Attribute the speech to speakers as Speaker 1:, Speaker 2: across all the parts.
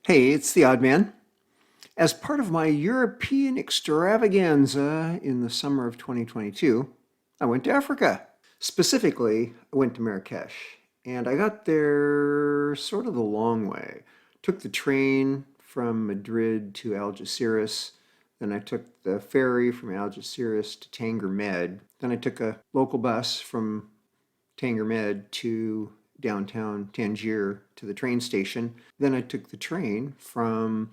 Speaker 1: Hey, it's the Odd Man. As part of my European extravaganza in the summer of 2022, I went to Africa. Specifically, I went to Marrakesh, and I got there sort of the long way. Took the train from Madrid to Algeciras, then I took the ferry from Algeciras to Tanger Med, then I took a local bus from Tanger Med to downtown Tangier to the train station. Then I took the train from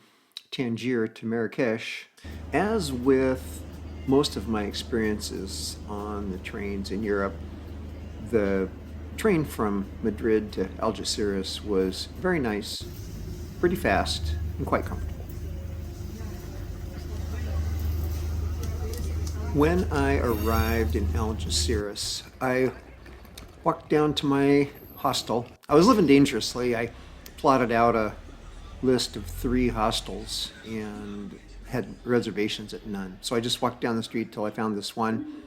Speaker 1: Tangier to Marrakesh. As with most of my experiences on the trains in Europe, the train from Madrid to Algeciras was very nice, pretty fast, and quite comfortable. When I arrived in Algeciras, I walked down to my hostel. I was living dangerously. I plotted out a list of 3 hostels and had reservations at none. So I just walked down the street till I found this one.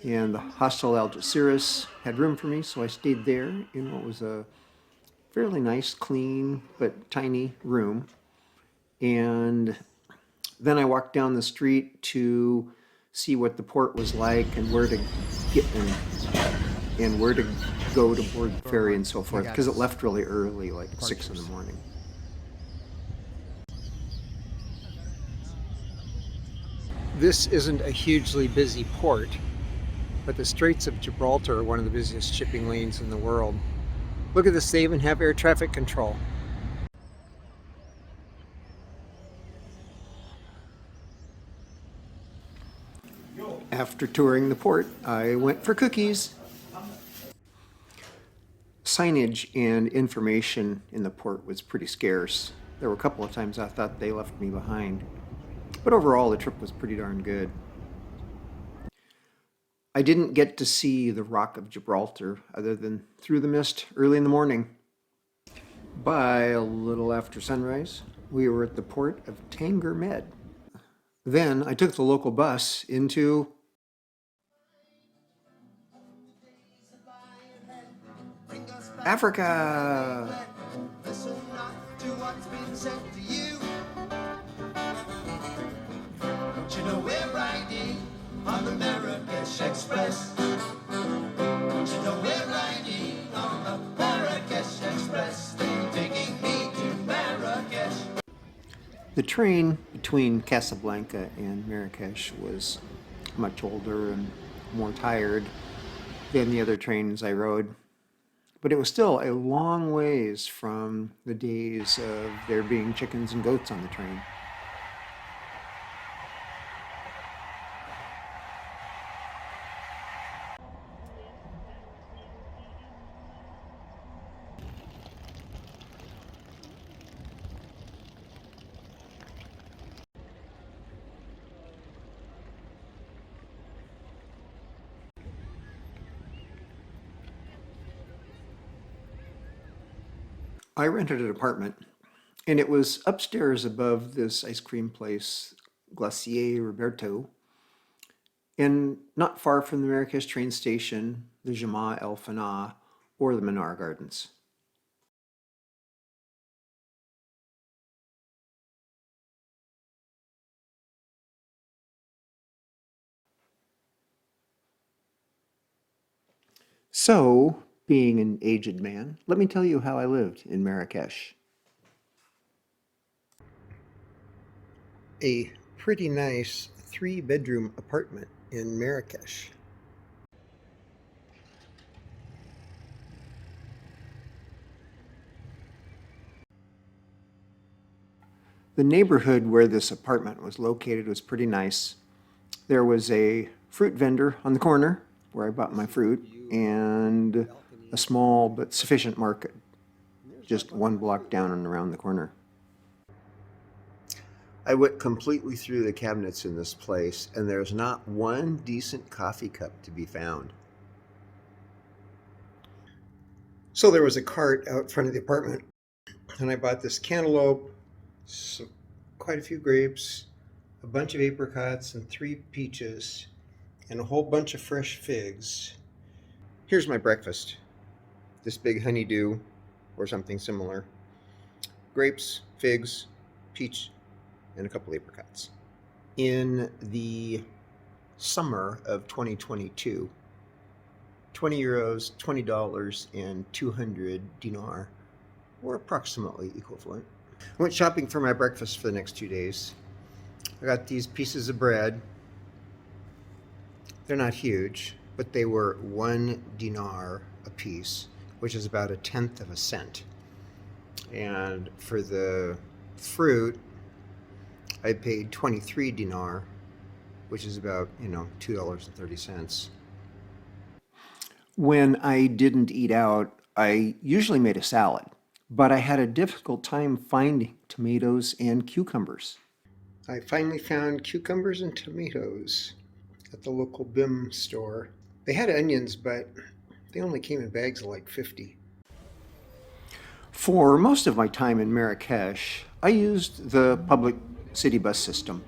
Speaker 1: And the hostel Algeciras had room for me, so I stayed there in what was a fairly nice, clean, but tiny room. And then I walked down the street to see what the port was like and where to get and where to go to board the ferry and so forth, because it left really early, like 6 in the morning. This isn't a hugely busy port, but the Straits of Gibraltar are one of the busiest shipping lanes in the world. Look at this, they even have air traffic control. After touring the port, I went for cookies. Signage and information in the port was pretty scarce. There were a couple of times I thought they left me behind. But overall, the trip was pretty darn good. I didn't get to see the Rock of Gibraltar other than through the mist early in the morning. By a little after sunrise, we were at the port of Tanger Med. Then I took the local bus into Africa. Listen not to what's been said to you. Don't you know we're riding on the Marrakesh Express? Don't you know we're riding on the Marrakesh Express? They're taking me to Marrakesh. The train between Casablanca and Marrakesh was much older and more tired than the other trains I rode. But it was still a long ways from the days of there being chickens and goats on the train. I rented an apartment, and it was upstairs above this ice cream place, Glacier Roberto, and not far from the Marrakesh train station, the Jemaa el Fnaa, or the Menar Gardens. So, being an aged man, let me tell you how I lived in Marrakesh. A pretty nice 3-bedroom apartment in Marrakesh. The neighborhood where this apartment was located was pretty nice. There was a fruit vendor on the corner where I bought my fruit, and a small but sufficient market just 1 block down and around the corner. I went completely through the cabinets in this place, and there's not one decent coffee cup to be found. So there was a cart out front of the apartment, and I bought this cantaloupe, quite a few grapes, a bunch of apricots, and 3 peaches, and a whole bunch of fresh figs. Here's my breakfast. This big honeydew, or something similar. grapes, figs, peach, and a couple apricots. In the summer of 2022, 20 euros, $20, and 200 dinar were approximately equivalent. I went shopping for my breakfast for the next 2 days. I got these pieces of bread. They're not huge, but they were 1 dinar a piece, which is about 1/10 of a cent. And for the fruit, I paid 23 dinar, which is about, $2.30. When I didn't eat out, I usually made a salad, but I had a difficult time finding tomatoes and cucumbers. I finally found cucumbers and tomatoes at the local BIM store. They had onions, but they only came in bags of like 50. For most of my time in Marrakesh, I used the public city bus system.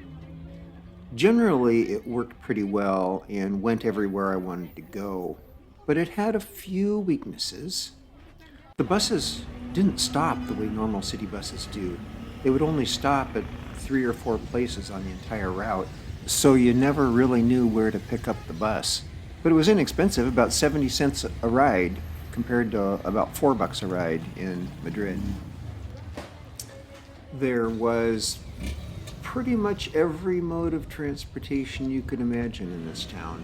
Speaker 1: Generally, it worked pretty well and went everywhere I wanted to go, but it had a few weaknesses. The buses didn't stop the way normal city buses do. They would only stop at 3 or 4 places on the entire route, so you never really knew where to pick up the bus. But it was inexpensive, about 70 cents a ride, compared to about $4 a ride in Madrid. There was pretty much every mode of transportation you could imagine in this town.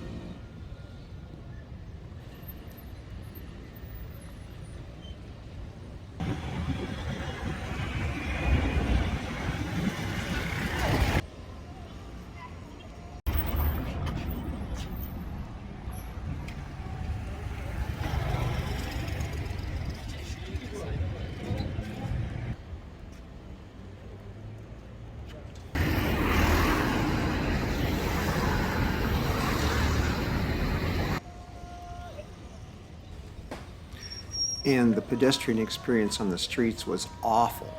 Speaker 1: And the pedestrian experience on the streets was awful.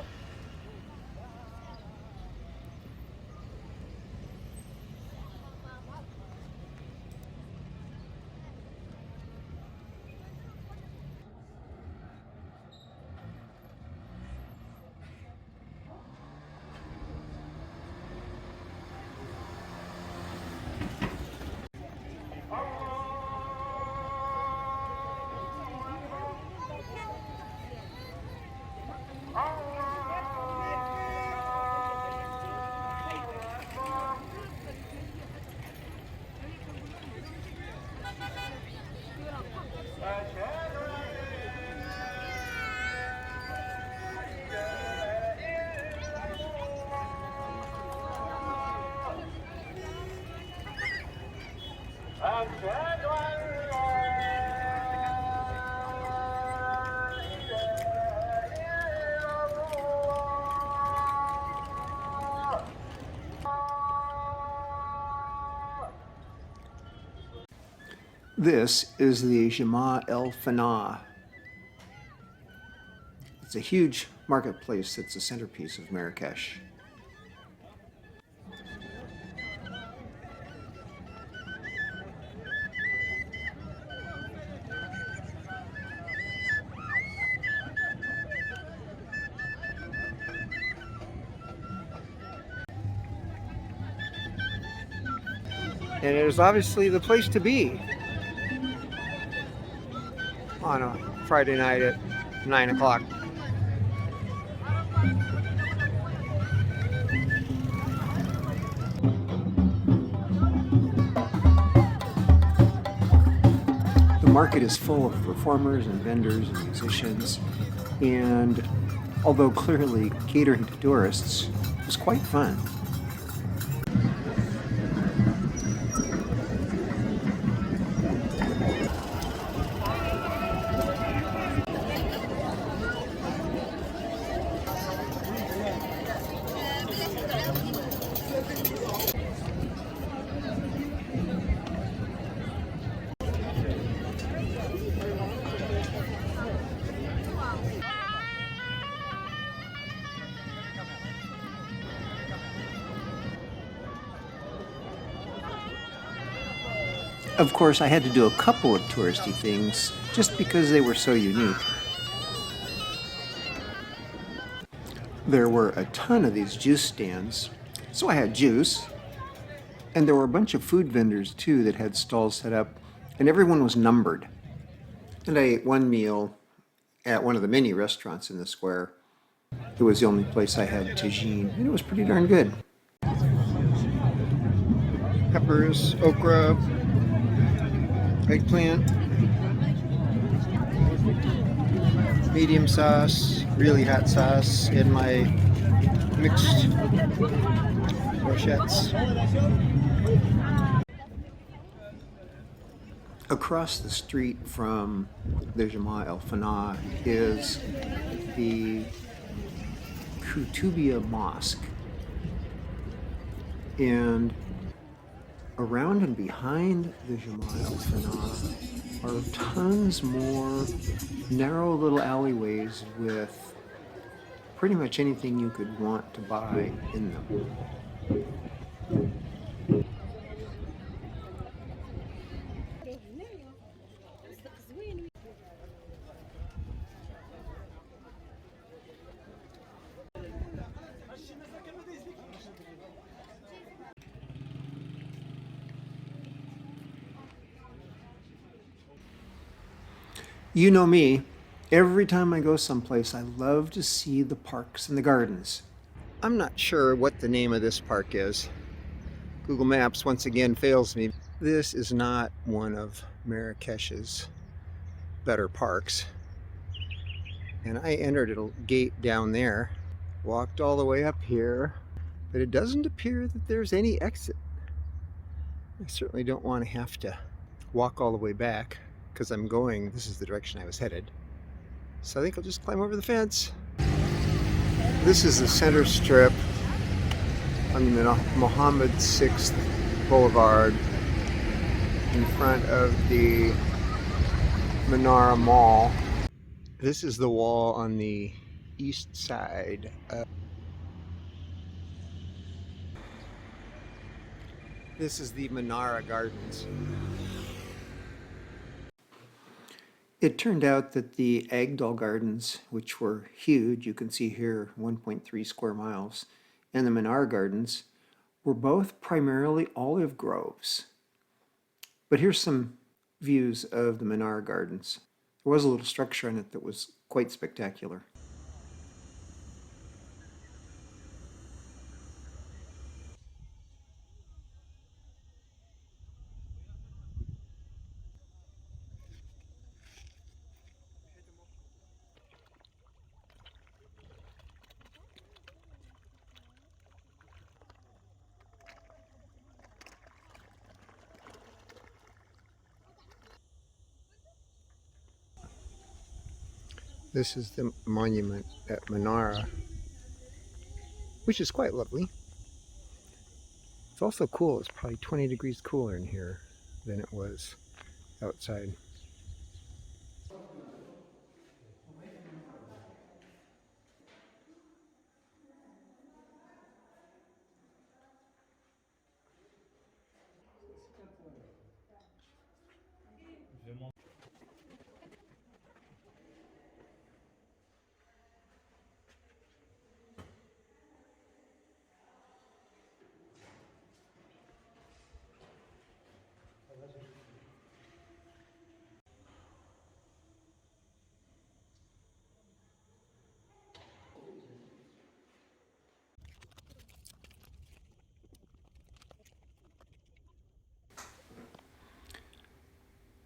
Speaker 1: This is the Jemaa el Fnaa. It's a huge marketplace that's the centerpiece of Marrakesh. And it is obviously the place to be on a Friday night at 9 o'clock. The market is full of performers and vendors and musicians, and although clearly catering to tourists, was quite fun. Of course, I had to do a couple of touristy things just because they were so unique. There were a ton of these juice stands, so I had juice. And there were a bunch of food vendors too that had stalls set up, and everyone was numbered. And I ate one meal at one of the many restaurants in the square. It was the only place I had tagine, and it was pretty darn good. Peppers, okra, eggplant, medium sauce, really hot sauce in my mixed brochettes. Across the street from the Jemaa el Fnaa is the Kutubia Mosque, and around and behind the Jemaa el Fnaa are tons more narrow little alleyways with pretty much anything you could want to buy in them. You know me, every time I go someplace, I love to see the parks and the gardens. I'm not sure what the name of this park is. Google Maps once again fails me. This is not one of Marrakesh's better parks. And I entered a gate down there, walked all the way up here, but it doesn't appear that there's any exit. I certainly don't want to have to walk all the way back, because I'm going, this is the direction I was headed. So I think I'll just climb over the fence. This is the center strip on the Mohammed VI Boulevard in front of the Menara Mall. This is the wall on the east side. This is the Menara Gardens. It turned out that the Agdal Gardens, which were huge, you can see here 1.3 square miles, and the Menara Gardens were both primarily olive groves. But here's some views of the Menara Gardens. There was a little structure in it that was quite spectacular. This is the monument at Menara, which is quite lovely. It's also cool. It's probably 20 degrees cooler in here than it was outside.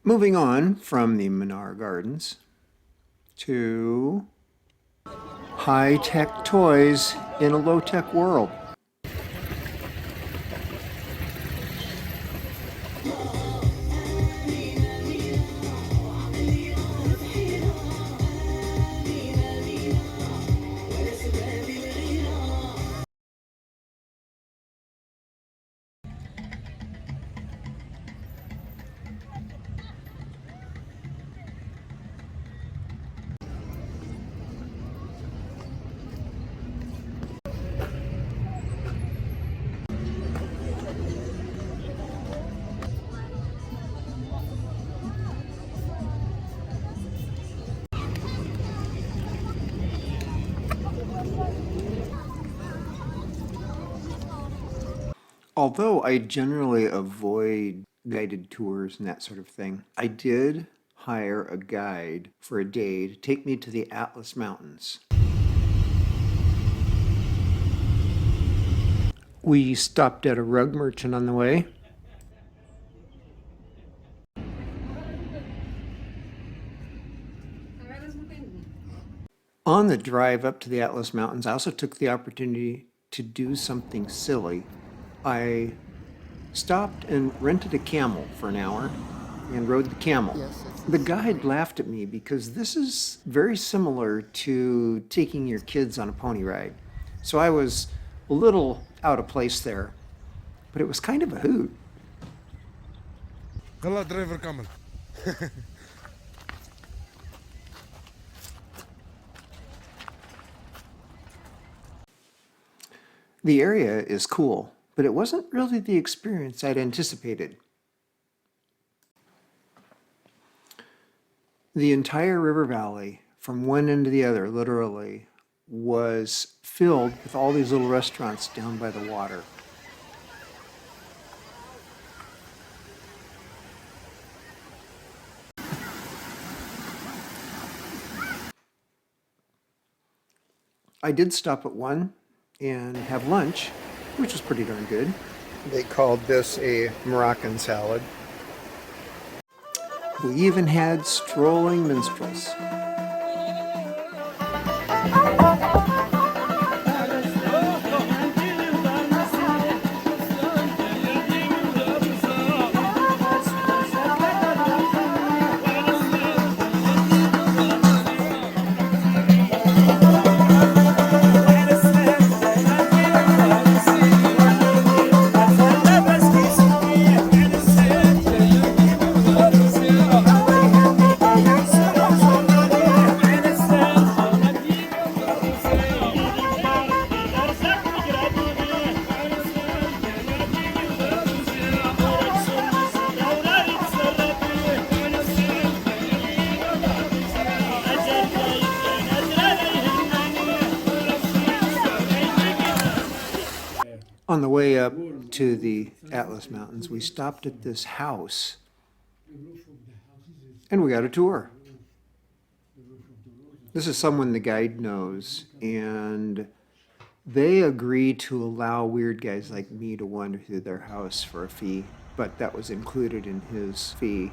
Speaker 1: Moving on from the Menara Gardens to high-tech toys in a low-tech world. Although I generally avoid guided tours and that sort of thing, I did hire a guide for a day to take me to the Atlas Mountains. We stopped at a rug merchant on the way. On the drive up to the Atlas Mountains, I also took the opportunity to do something silly. I stopped and rented a camel for an hour and rode the camel. The guide laughed at me because this is very similar to taking your kids on a pony ride. So I was a little out of place there, but it was kind of a hoot.
Speaker 2: Hello, driver camel.
Speaker 1: The area is cool, but it wasn't really the experience I'd anticipated. The entire river valley, from one end to the other, literally, was filled with all these little restaurants down by the water. I did stop at one and have lunch, which was pretty darn good. They called this a Moroccan salad. We even had strolling minstrels. On the way up to the Atlas Mountains, we stopped at this house and we got a tour. This is someone the guide knows, and they agreed to allow weird guys like me to wander through their house for a fee, but that was included in his fee.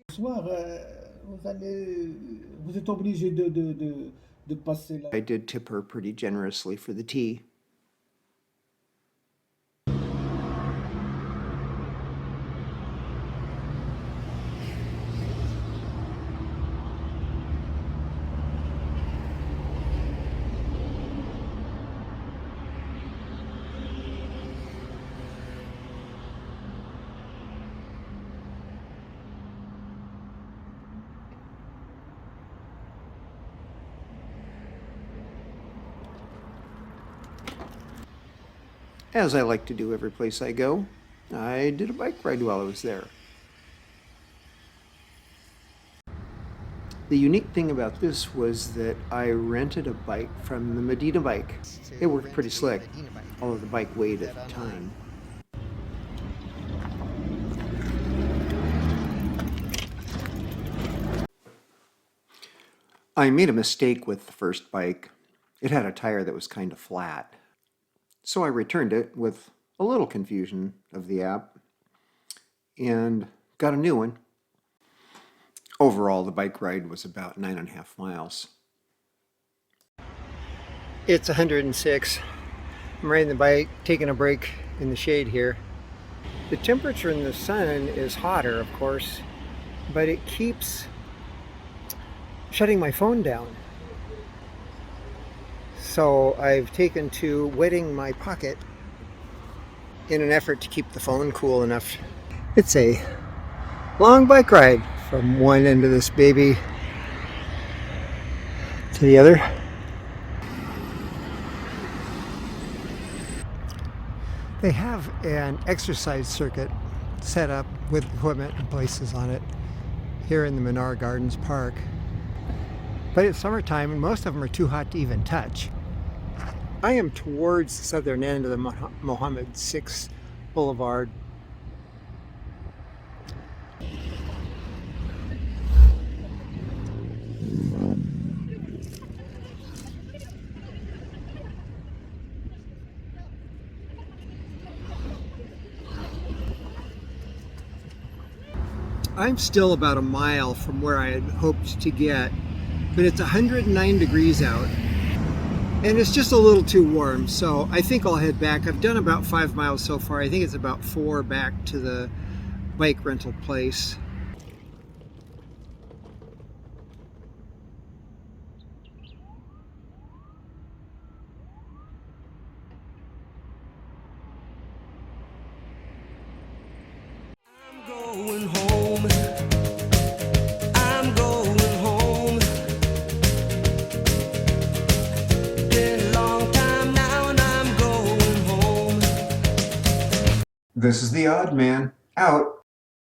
Speaker 3: Soir, vous êtes obligé de passer là.
Speaker 1: I did tip her pretty generously for the tea. As I like to do every place I go, I did a bike ride while I was there. The unique thing about this was that I rented a bike from the Medina bike. It worked pretty slick, although the bike weighed at the time. I made a mistake with the first bike. It had a tire that was kind of flat. So I returned it with a little confusion of the app and got a new one. Overall, the bike ride was about 9.5 miles. It's 106. I'm riding the bike, taking a break in the shade here. The temperature in the sun is hotter, of course, but it keeps shutting my phone down. So I've taken to wetting my pocket in an effort to keep the phone cool enough. It's a long bike ride from one end of this baby to the other. They have an exercise circuit set up with equipment and places on it here in the Menar Gardens Park. But it's summertime and most of them are too hot to even touch. I am towards the southern end of the Mohammed VI Boulevard. I'm still about a mile from where I had hoped to get, but it's 109 degrees out and it's just a little too warm, so I think I'll head back. I've done about 5 miles so far. I think it's about 4 back to the bike rental place.
Speaker 2: Going home. I'm going home. Been a long time now and I'm going home.
Speaker 1: This is the Odd Man, out.